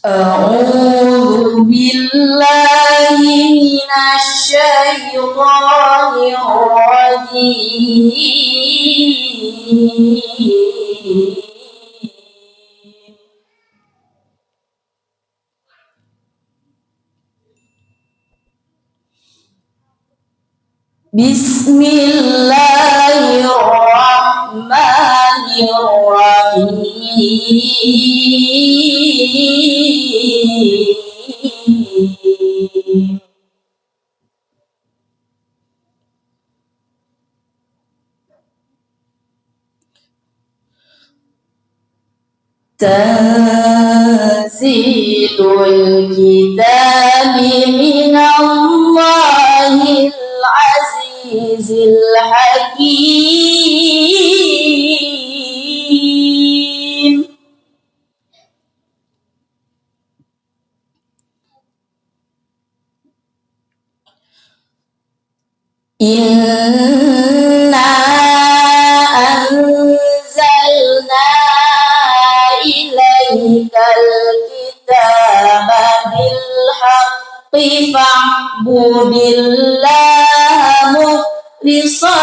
أعوذ بالله من الشيطان الرجيم. بسم الله الرحمن الرحيم. تنزيل الكتاب من الله العزيز الحكيم. إنا أنزلنا إليك الكتاب بالحق فاعبد الله مخلصا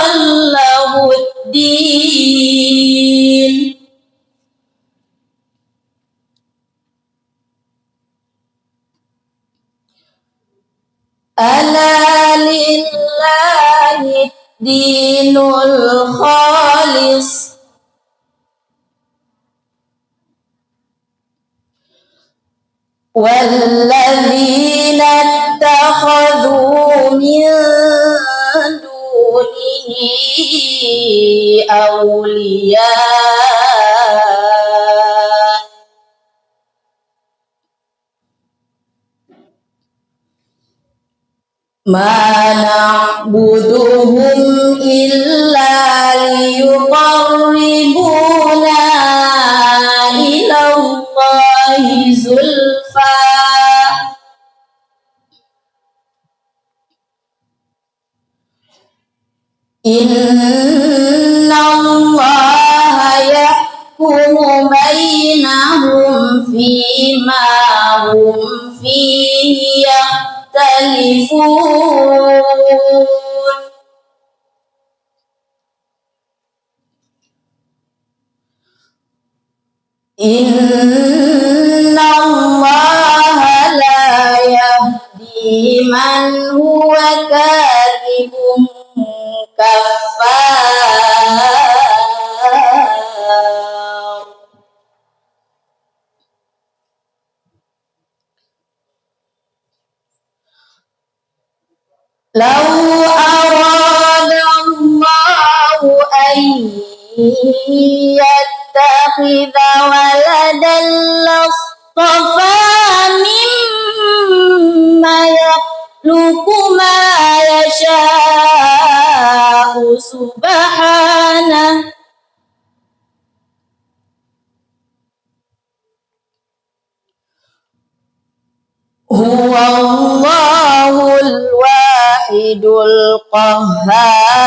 له الدين. ألا لله الدين الخالص والذين اتخذوا من دونه أولياء ما نعبدهم إلا ليقربونا إلى الله زلفى إن الله يحكم بينهم فيما هم فيه يختلفون. إن الله لا يهدي من هو كاذب كفار. لو أراد الله أن يتخذ ولدا لاصطفى مما يخلق ما يشاء سبحانه هو الله الواحد القهار.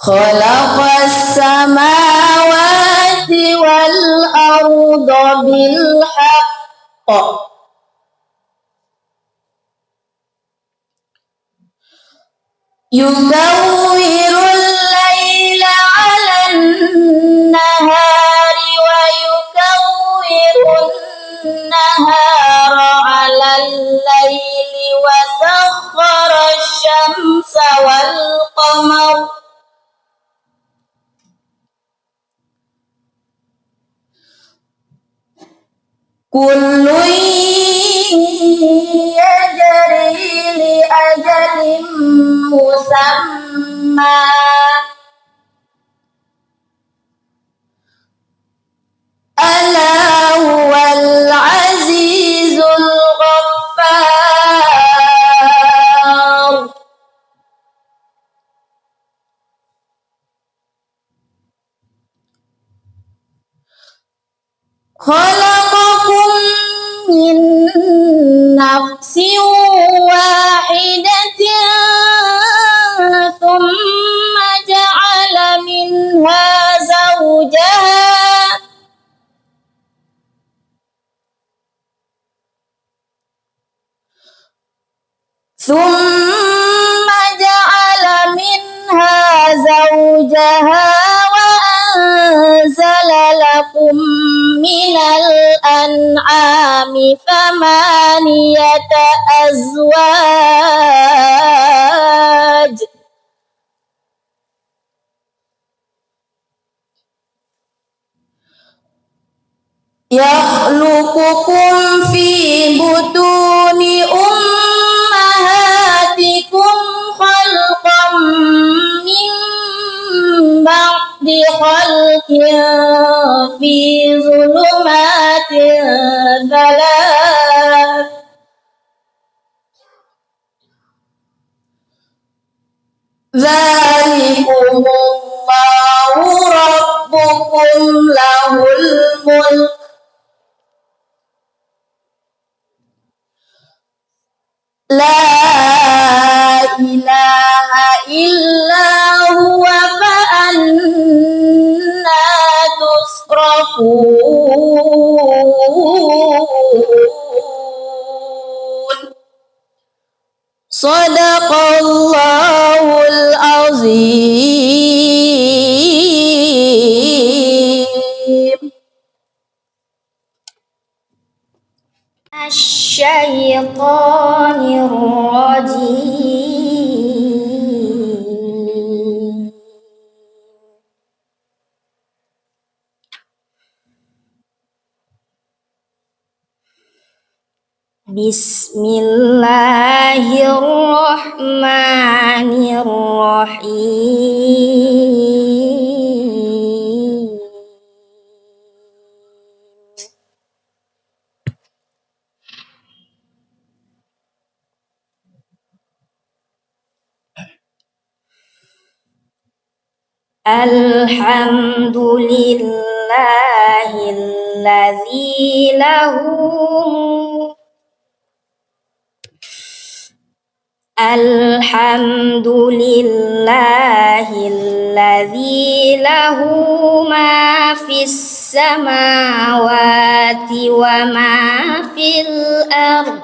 خلق السماوات والأرض بالحق يكور الليل على النهار ويكور النهار على الليل وسخر الشمس والقمر كل يجري لأجل مسمى ألا هو العزيز الغفار. خلقكم من نفس ثم جعل منها زوجها وأنزل لكم من الأنعام ثمانية أزواج يخلقكم في بطون أمهاتكم خلقا من بعد خلق في ظلمات ثلاث ذلكم الله ربكم له الملك لا إله إلا هو فأنا تصرفون صدق الله العظيم. الشيطان الرجيم بسم الله الرحمن الرحيم الحمد لله الذي له الحمد لله الذي له ما في السماوات وما في الأرض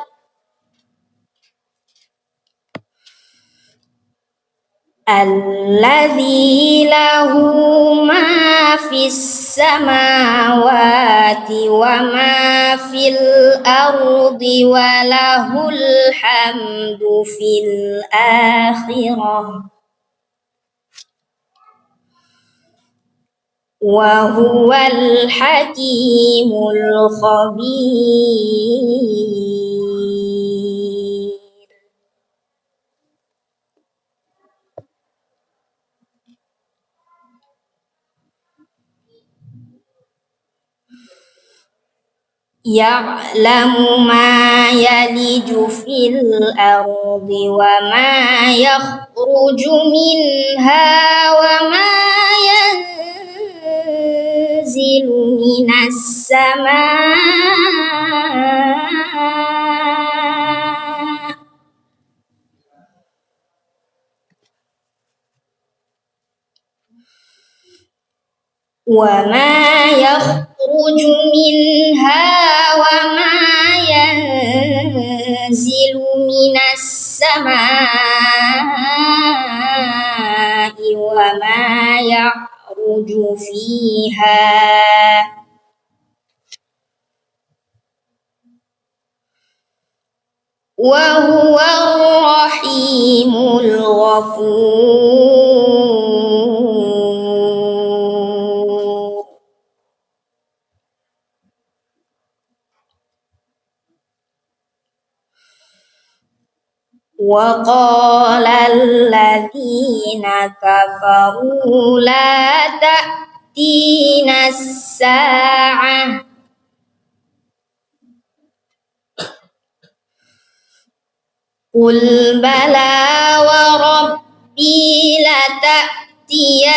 الذي له ما في السماوات وما في الأرض وله الحمد في الآخرة وهو الحكيم الخبير. يعلم ما يلج في الأرض وما يخرج منها وما ينزل من السماء وما يخرج منها وما ينزل من السماء وما يعرج فيها وهو الرحيم الغفور. وقال الذين كفروا لا تأتينا الساعة قل بلى وربي لتأتينكم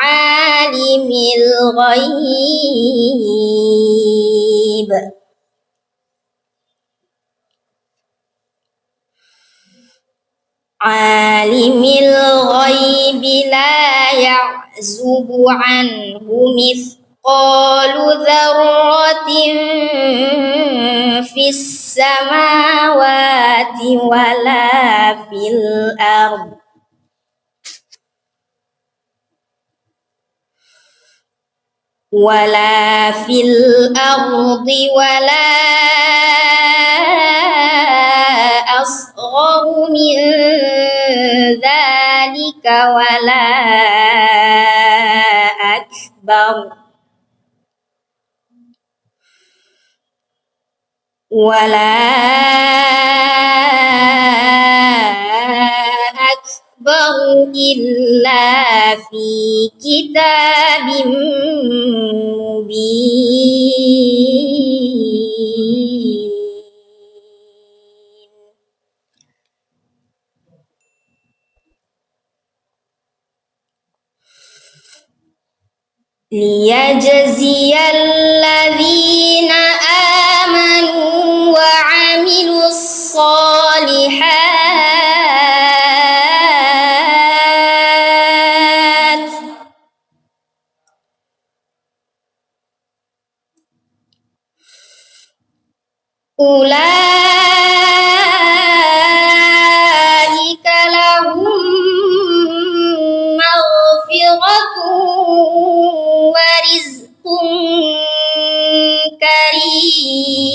عالم الغيب لا يعزب عنه مثقال ذرة في في السماوات ولا في الأرض ولا أصغر من ذلك ولا أكبر إلا في كتاب مبين ليجزي الذين آمنوا وعملوا الصالحات أولئك لهم مغفرة ورزق كريم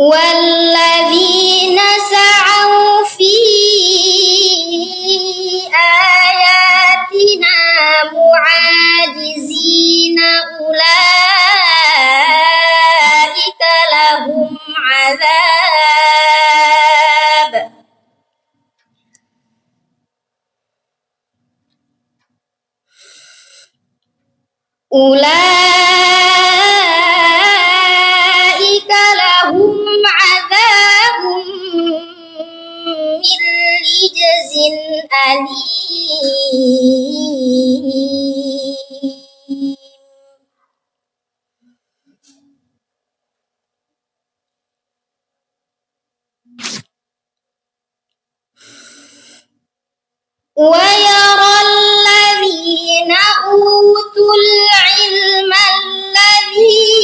والذين سعوا في آياتنا معاجزين أولئك لهم عذاب من رجز أليم ويرى الذين أوتوا العلم الذي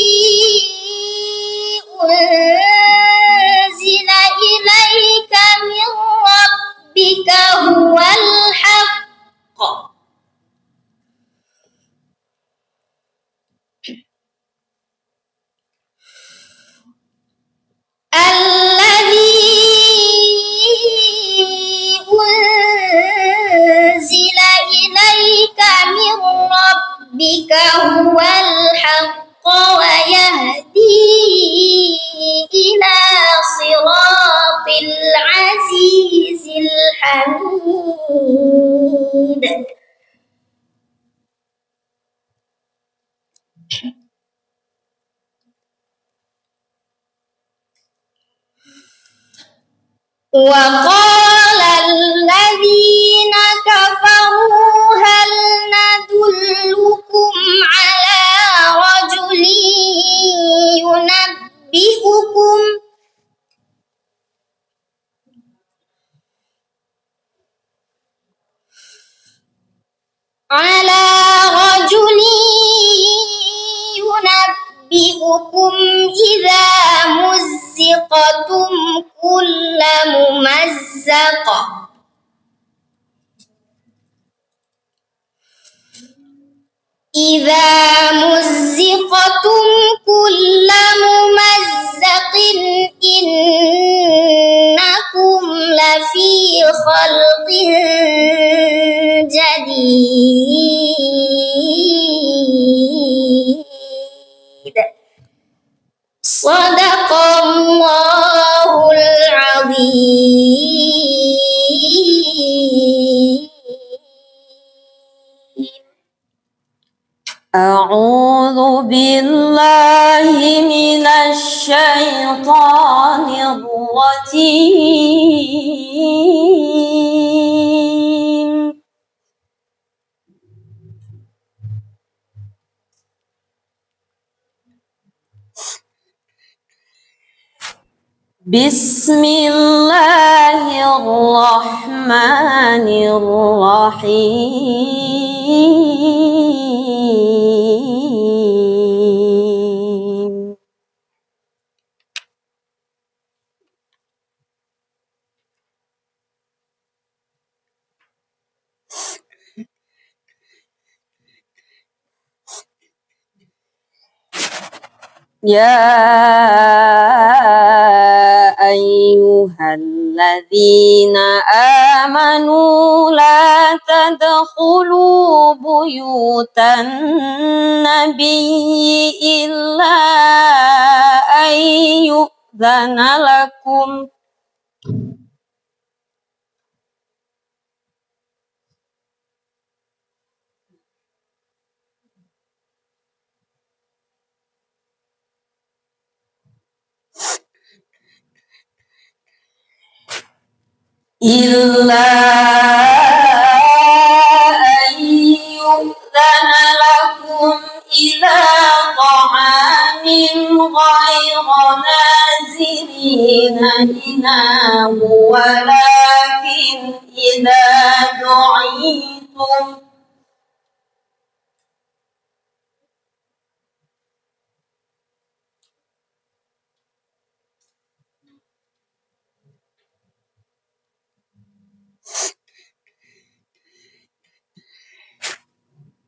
أنزل إليك من ربك هو الحق أنزل إليك من ربك هو الحق ويهدي إلى صراط العزيز الحميد وقال الذين كفروا هل ندلكم على رجل ينبئكم إذا مزقتم كل ممزق إنكم لفي خلق جديد صدق الله العظيم. أعوذ بالله من الشيطان الرجيم. بسم الله الرحمن الرحيم. يا أيها الذين آمنوا لا تدخلوا بيوت النبي إلا أن يؤذن لكم إلا أن يؤذن لكم إلى طعام غير ناظرين إناه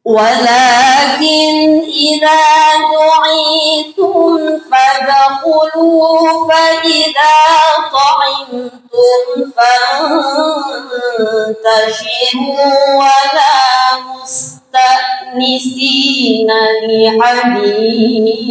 ولكن إذا دعيتم فادخلوا فإذا طعمتم فانتشروا ولا مستأنسين لحديث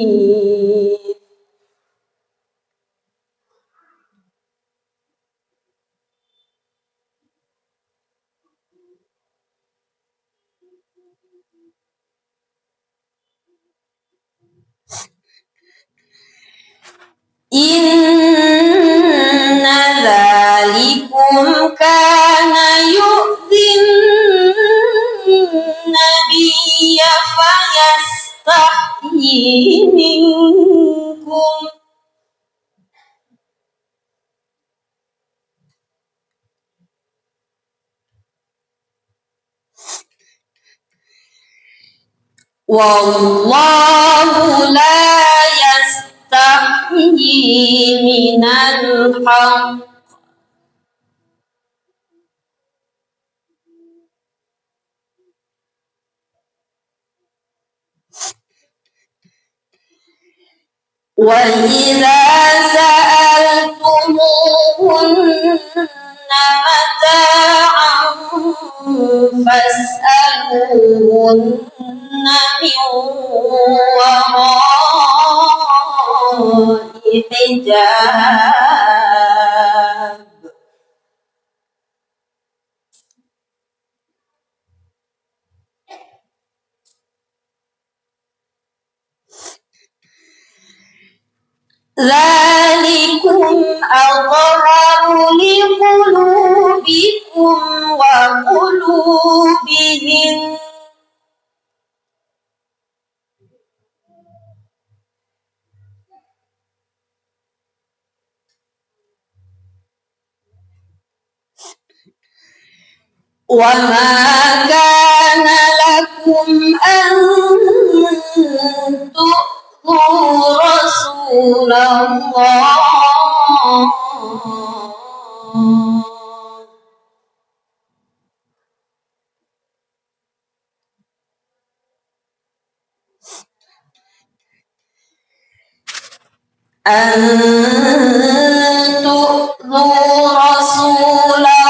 إن ذلكم كان يؤذي النبي فيستحيي منكم والله لا يستحيي من الحق وإذا سألتموهن متاعا فاسألوهن من وراء حجاب ذلكم أطهر لقلوبكم وقلوبهم وما كان لكم أن تؤذوا رسول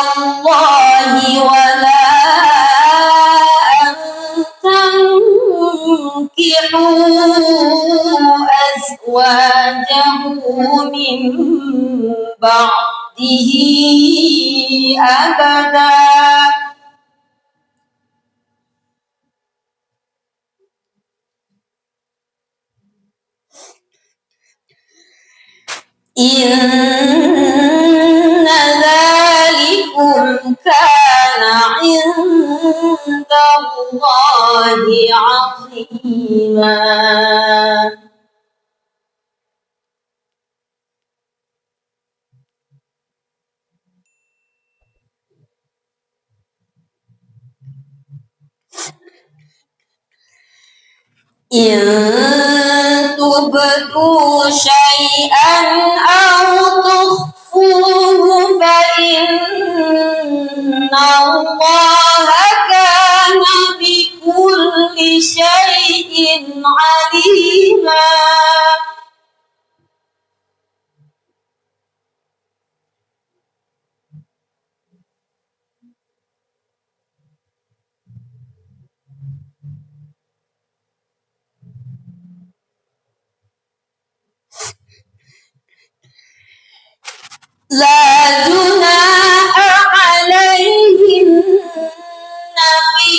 الله ولا أن تنكحوا أزواجه من بعده أبدا إن ذلكم كان عند الله عظيما إن تبدوا شيئا أو تخفوه فإن الله كان بكل شيء عليما لا جناح عليهن في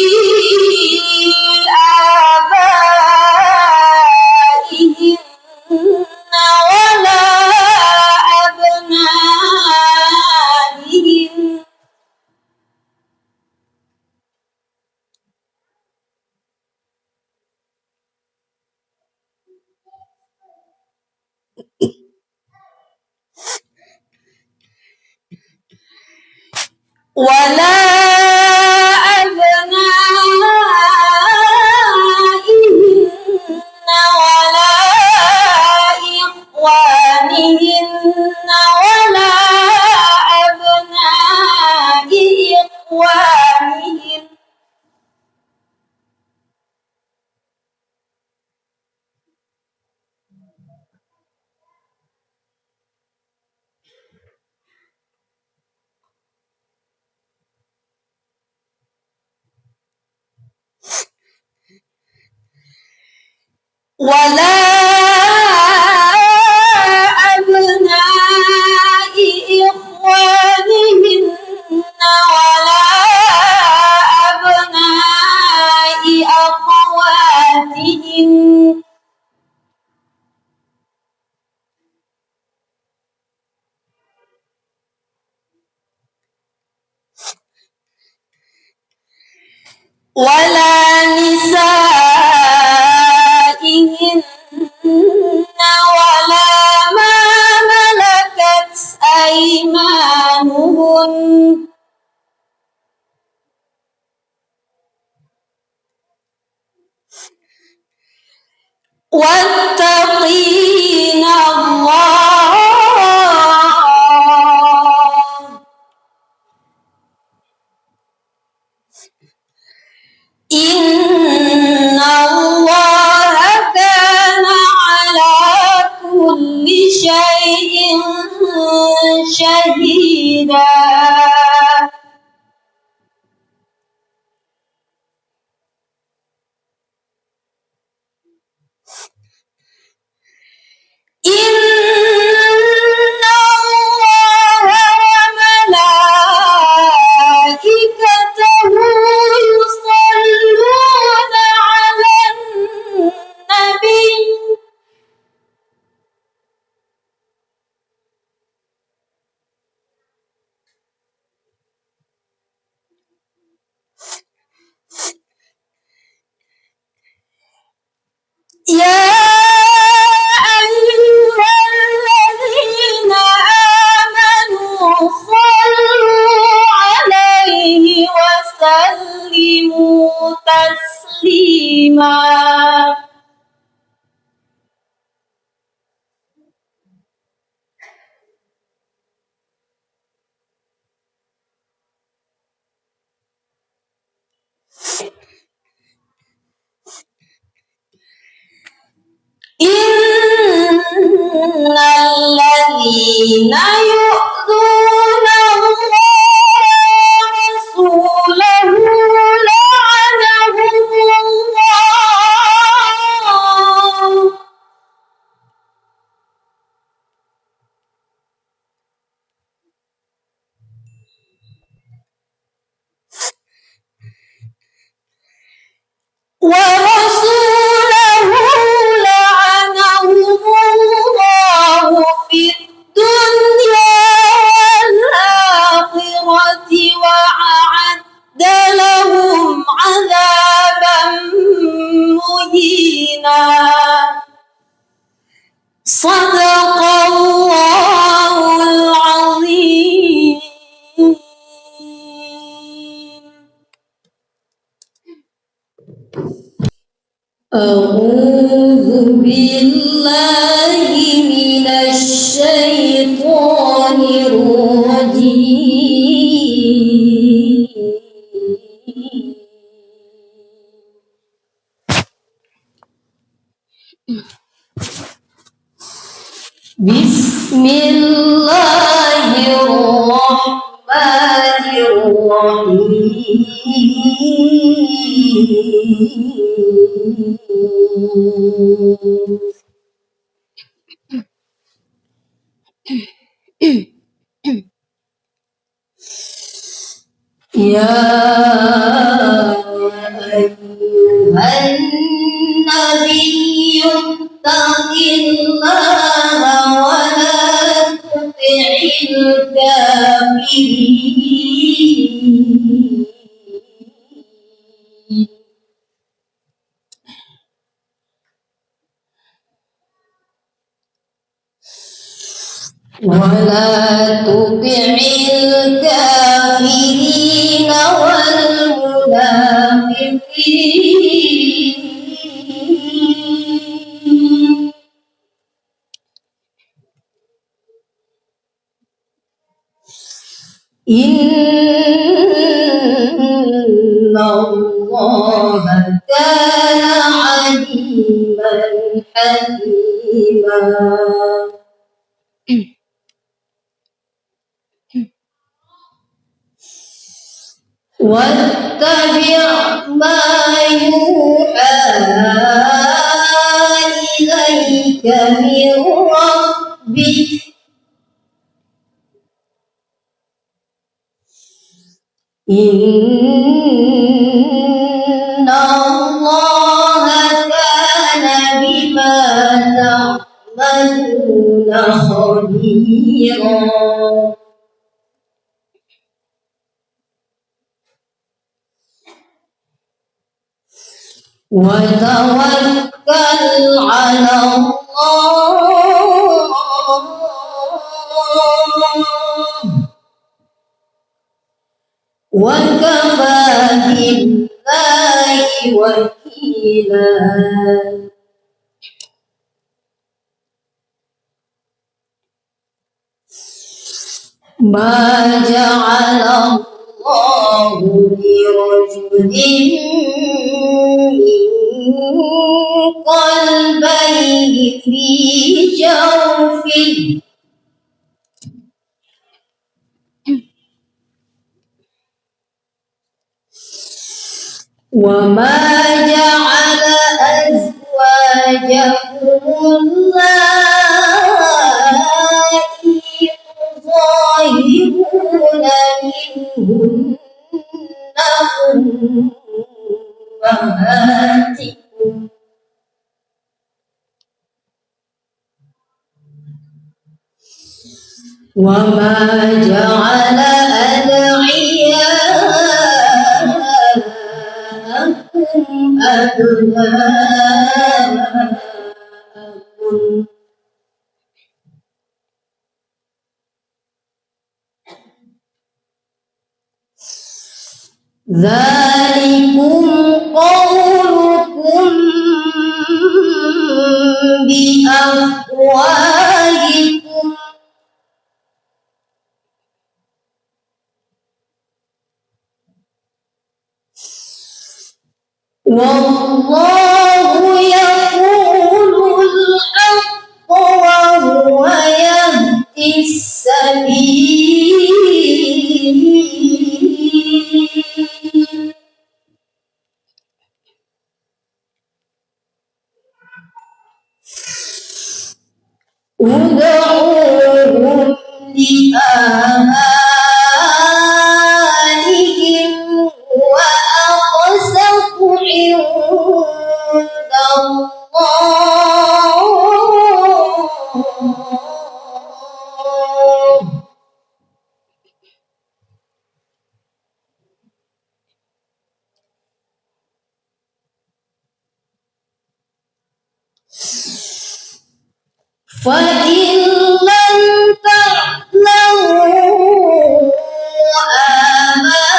آبائهن ولا أبنائهن ولا أبنائهن ولا إخوانهن ولا أبناء إخوانهن ولا أبناء إخوانهن ولا أبناء أخواتهن ولا نسائهن ولا ما ملكت أيمانهن واتقين الله إن الله كان على كل شيء شهيدا إن الله وملائكته يصلون على النبي يا أيها الذين آمنوا صلوا عليه وسلموا تسليما إن الذين يؤذون الله ورسوله لعنهم الله ورسوله لعنهم الله في الدنيا أعوذ بالله من الشيطان الرجيم. بسم الله الرحمن الرحيم. يا أيها النبي اتق الله ولا تطع الكافرين الكافرين والمنافقين. إن الله كان عليما حكيما. واتبع ما يوحى إليك من ربك إن الله كان بما تعملون خبيرا. وتوكل على الله وكفى بالله وكيلا. ما جعل الله لرجل من قلبين في جوفه وما جعل أزواجكم اللائي تظاهرون منهن أمهاتكم وما جعل أدعياءكم أبناءكم ذلكم قولكم بأفواهكم والله يقول الحق وهو يهدي السبيل. ادعوهم لآبائهم وأقسط عند الله فإن لم تعلموا آباءهم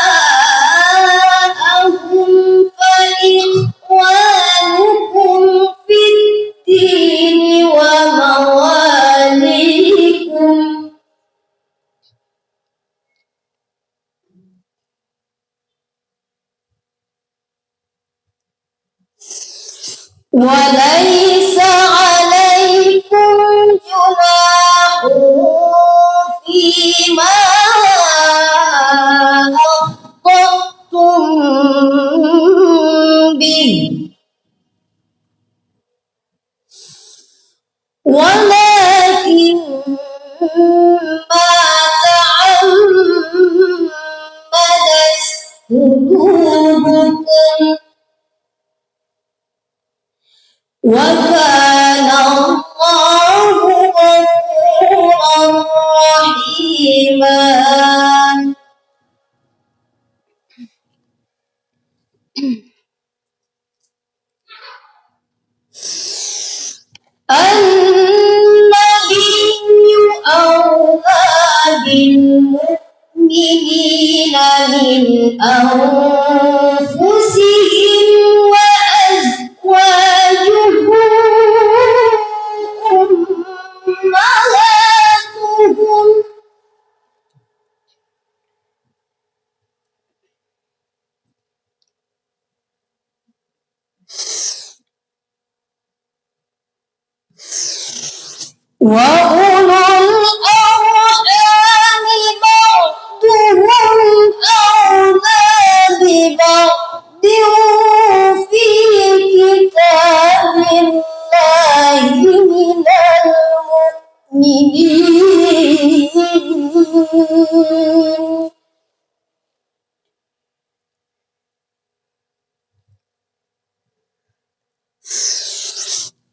فإخوانكم وليس عليكم جناح فيما أخطأتم به ولكن ما تعمدت قلوبكم وكان الله غفورا رحيما النبي أولى بالمؤمنين من أنفسهم وأزواجه أمهاتهم وأولو الأرحام بعضهم أولى ببعض في كتاب الله من المؤمنين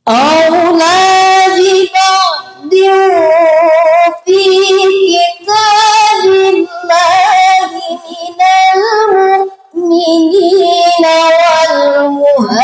أولى ببعض في كتاب الله من المؤمنين والمهاجرين